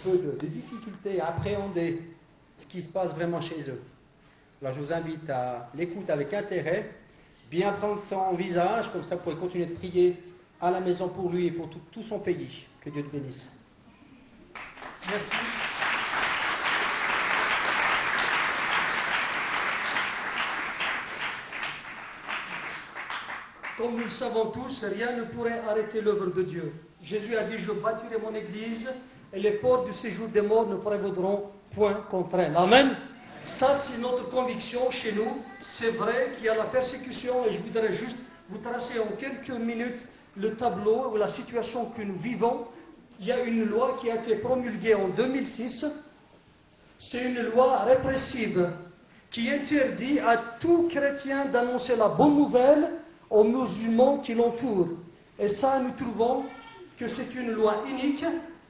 peu de difficulté à appréhender ce qui se passe vraiment chez eux. Alors je vous invite à l'écouter avec intérêt, bien prendre son visage, comme ça vous pourrez continuer de prier à la maison pour lui et pour tout son pays. Que Dieu te bénisse. Merci. Comme nous le savons tous, rien ne pourrait arrêter l'œuvre de Dieu. Jésus a dit, je bâtirai mon église et les portes du séjour des morts ne prévaudront point contre elle. Amen. Ça, c'est notre conviction chez nous. C'est vrai qu'il y a la persécution et je voudrais juste vous tracer en quelques minutes le tableau ou la situation que nous vivons. Il y a une loi qui a été promulguée en 2006. C'est une loi répressive qui interdit à tout chrétien d'annoncer la bonne nouvelle aux musulmans qui l'entourent. Et ça, nous trouvons que c'est une loi unique.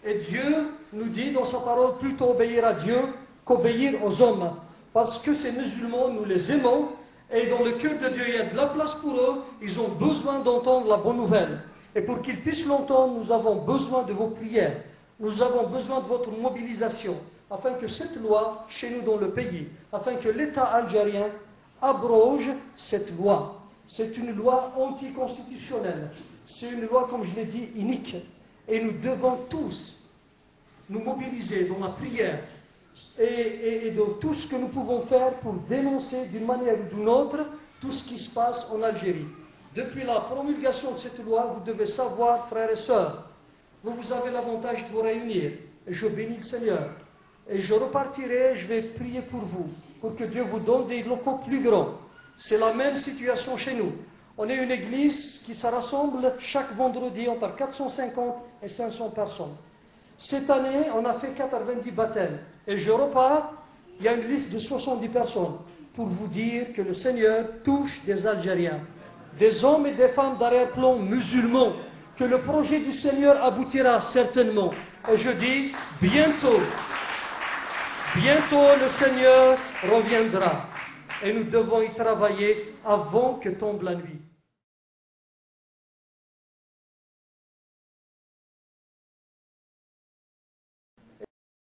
Et Dieu nous dit dans sa parole plutôt obéir à Dieu qu'obéir aux hommes. Parce que ces musulmans, nous les aimons. Et dans le cœur de Dieu, il y a de la place pour eux. Ils ont besoin d'entendre la bonne nouvelle. Et pour qu'ils puissent l'entendre, nous avons besoin de vos prières. Nous avons besoin de votre mobilisation. Afin que cette loi, chez nous dans le pays, afin que l'État algérien abroge cette loi. C'est une loi anticonstitutionnelle. C'est une loi, comme je l'ai dit, unique. Et nous devons tous nous mobiliser dans la prière et dans tout ce que nous pouvons faire pour dénoncer d'une manière ou d'une autre tout ce qui se passe en Algérie. Depuis la promulgation de cette loi, vous devez savoir, frères et sœurs, vous avez l'avantage de vous réunir. Et je bénis le Seigneur. Et je repartirai, je vais prier pour vous, pour que Dieu vous donne des locaux plus grands. C'est la même situation chez nous. On est une église qui se rassemble chaque vendredi entre 450 et 500 personnes. Cette année, on a fait 90 baptêmes. Et je repars, il y a une liste de 70 personnes pour vous dire que le Seigneur touche des Algériens, des hommes et des femmes d'arrière-plan musulmans, que le projet du Seigneur aboutira certainement. Et je dis, bientôt le Seigneur reviendra. Et nous devons y travailler avant que tombe la nuit.